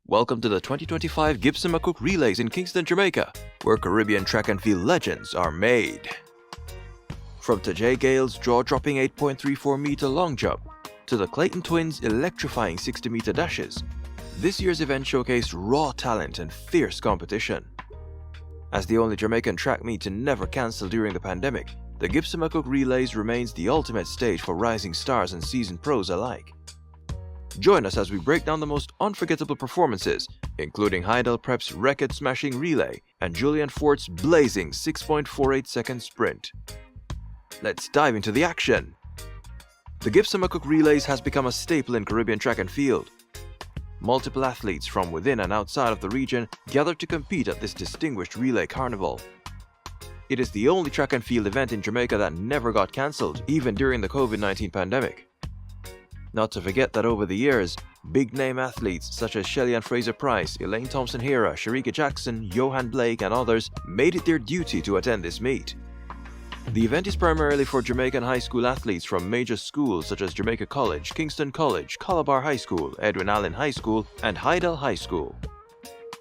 Welcome to the 2025 Gibson McCook Relays in Kingston, Jamaica, where Caribbean track and field legends are made. From Tajay Gayle's jaw-dropping 8.34-meter long jump to the Clayton twins' electrifying 60-meter dashes, this year's event showcased raw talent and fierce competition. As the only Jamaican track meet to never cancel during the pandemic, the Gibson McCook Relays remains the ultimate stage for rising stars and seasoned pros alike. Join us as we break down the most unforgettable performances, including Hydel Prep's record-smashing relay and Julian Fort's blazing 6.48-second sprint. Let's dive into the action! The Gibson McCook Relays has become a staple in Caribbean track and field. Multiple athletes from within and outside of the region gather to compete at this distinguished relay carnival. It is the only track and field event in Jamaica that never got cancelled, even during the COVID-19 pandemic. Not to forget that over the years, big-name athletes such as Shelly-Ann Fraser-Pryce, Elaine Thompson-Herah, Sharika Jackson, Yohan Blake and others made it their duty to attend this meet. The event is primarily for Jamaican high school athletes from major schools such as Jamaica College, Kingston College, Calabar High School, Edwin Allen High School and Hydel High School.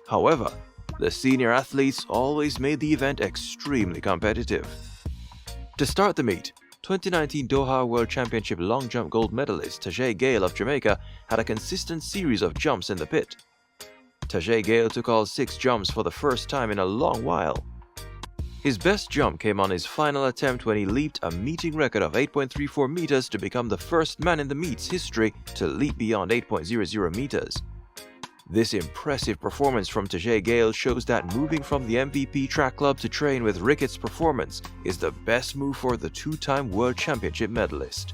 However, the senior athletes always made the event extremely competitive. To start the meet, 2019 Doha World Championship long jump gold medalist Tajay Gayle of Jamaica had a consistent series of jumps in the pit. Tajay Gayle took all 6 jumps for the first time in a long while. His best jump came on his final attempt when he leaped a meeting record of 8.34 meters to become the first man in the meet's history to leap beyond 8.00 meters. This impressive performance from Tajay Gayle shows that moving from the MVP track club to train with Ricketts Performance is the best move for the 2-time World Championship medalist.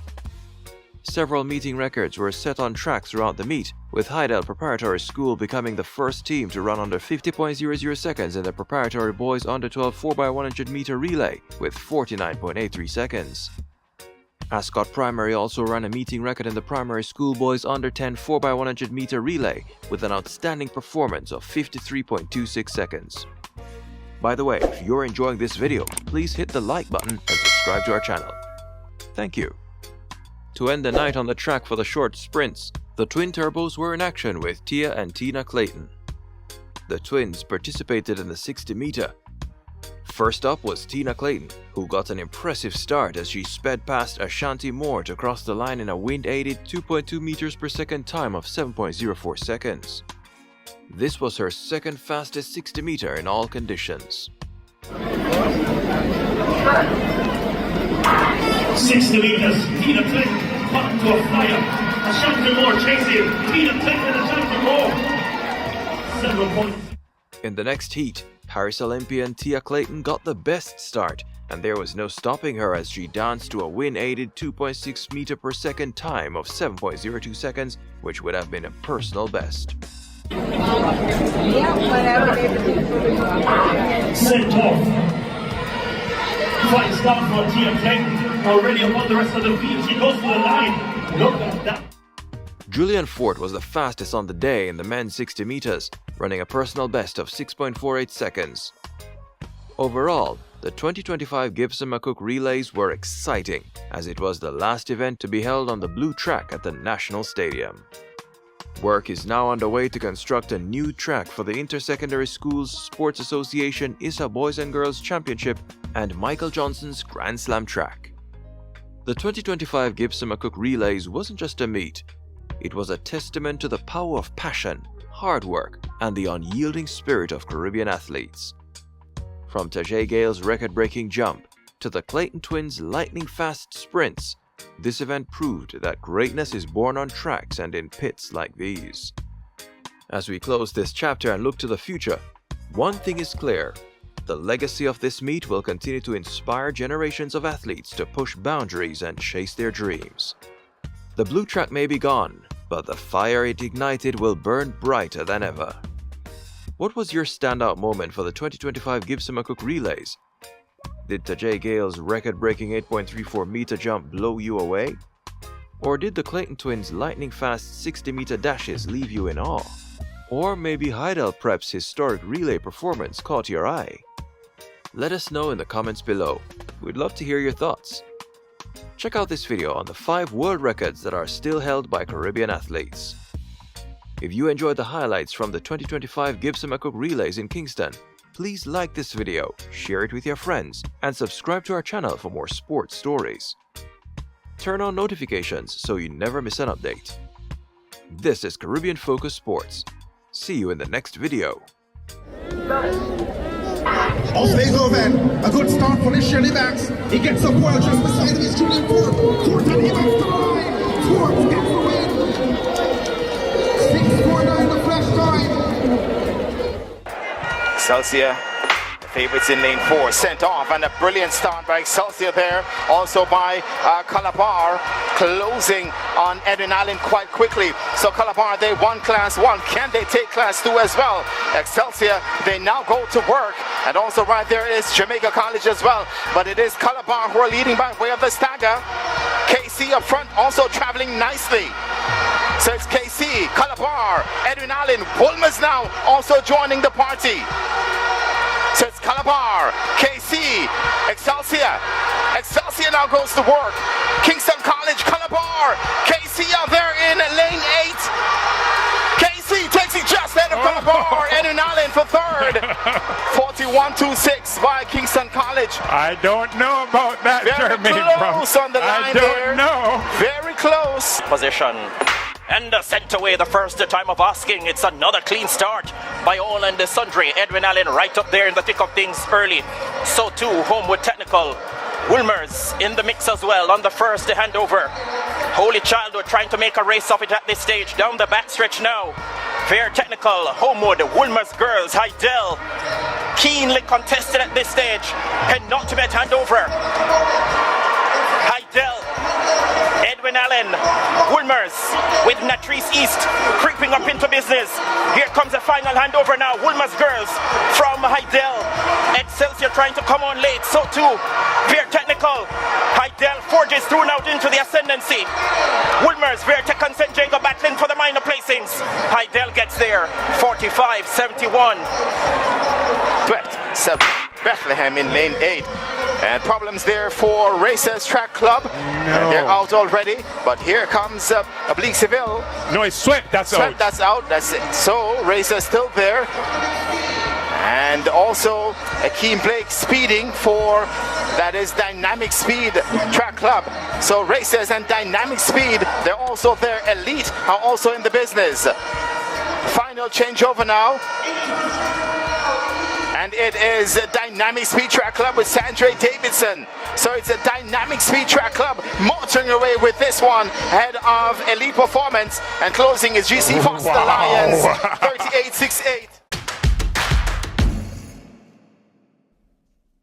Several meeting records were set on track throughout the meet, with Hydel Preparatory School becoming the first team to run under 50.00 seconds in the Preparatory Boys Under 12 4x100 meter relay with 49.83 seconds. Ascot Primary also ran a meeting record in the Primary School Boys Under 10 4x100 meter relay with an outstanding performance of 53.26 seconds. By the way, if you're enjoying this video, please hit the like button and subscribe to our channel. Thank you. To end the night on the track for the short sprints, the twin turbos were in action with Tia and Tina Clayton. The twins participated in the 60-meter. First up was Tina Clayton, who got an impressive start as she sped past Ashanti Moore to cross the line in a wind-aided 2.2 meters per second time of 7.04 seconds. This was her second fastest 60-meter in all conditions. 60 meters, Tina Clayton caught into a flyer. Ashanti Moore chasing. Tina Clayton and Ashanti Moore. 7 points. In the next heat, Paris Olympian Tia Clayton got the best start, and there was no stopping her as she danced to a wind-aided 2.6 meter per second time of 7.02 seconds, which would have been a personal best. Sent off. Fight start for Tia Clayton. Already upon the rest of the field. She goes to the line. Look at that. Julian Fort was the fastest on the day in the men's 60 meters, running a personal best of 6.48 seconds. Overall, the 2025 Gibson McCook Relays were exciting, as it was the last event to be held on the blue track at the National Stadium. Work is now underway to construct a new track for the Intersecondary Schools Sports Association ISA Boys and Girls Championship and Michael Johnson's Grand Slam track. The 2025 Gibson McCook Relays wasn't just a meet. It was a testament to the power of passion, hard work, and the unyielding spirit of Caribbean athletes. From Tajay Gayle's record-breaking jump to the Clayton twins' lightning-fast sprints, this event proved that greatness is born on tracks and in pits like these. As we close this chapter and look to the future, one thing is clear: the legacy of this meet will continue to inspire generations of athletes to push boundaries and chase their dreams. The blue track may be gone, but the fire it ignited will burn brighter than ever. What was your standout moment for the 2025 Gibson McCook Relays? Did Tajay Gayle's record-breaking 8.34 meter jump blow you away? Or did the Clayton twins' lightning-fast 60-meter dashes leave you in awe? Or maybe Hydel Prep's historic relay performance caught your eye? Let us know in the comments below. We'd love to hear your thoughts. Check out this video on the 5 world records that are still held by Caribbean athletes. If you enjoyed the highlights from the 2025 Gibson McCook Relays in Kingston, please like this video, share it with your friends, and subscribe to our channel for more sports stories. Turn on notifications so you never miss an update. This is Caribbean Focus Sports. See you in the next video. Off they go then. A good start for the Shelly-Backs. He gets up well just beside him. He's Julian Ford. Ford and he backs the line. Ford gets the win. 6-4-9 the flash time. Excelsior, the favourites in lane 4, sent off, and a brilliant start by Excelsior there, also by Calabar, closing on Edwin Allen quite quickly. So Calabar, they won Class 1. Can they take Class 2 as well? Excelsior, they now go to work, and also right there is Jamaica College as well, but it is Calabar who are leading by way of the stagger. KC up front also travelling nicely. So it's KC, Calabar, Edwin Allen, Woolmers now also joining the party. So it's Calabar, KC, Excelsior. Excelsior now goes to work. Kingston College, Calabar, KC out there in lane 8. KC takes it just ahead of Calabar. Edwin Allen for third. 41-26 by Kingston College. I don't know about that, Very close on the line there. I don't know. Very close. Position. And sent away the first time of asking. It's another clean start by all and sundry. Edwin Allen right up there in the thick of things early. So too, Homewood Technical. Wilmers in the mix as well on the first handover. Holy Childhood trying to make a race of it at this stage. Down the backstretch now. Fair Technical, Homewood, Wilmers Girls, Hydel. Keenly contested at this stage. Penultimate handover. Hydel. Edwin Allen, Woolmers with Natrice East creeping up into business. Here comes the final handover now. Woolmers Girls from Hydel. Excelsior trying to come on late. So too, Veer Technical. Hydel forges through now into the ascendancy. Woolmers, Veer Tech and St. Jacob battling for the minor placings. Hydel gets there. 45-71. Bethlehem in lane 8. And problems there for Racers Track Club. No. They're out already, but here comes Oblique Seville. No, it's Swept. That's out. That's out. That's it. So Racers still there. And also Yohan Blake speeding for, that is Dynamic Speed Track Club. So Racers and Dynamic Speed, they're also there. Elite are also in the business. Final changeover now. And it is a Dynamic Speed Track Club with Sandra Davidson. So it's a Dynamic Speed Track Club motoring away with this one ahead of Elite Performance. And closing is GC Foster Lions, 38-68.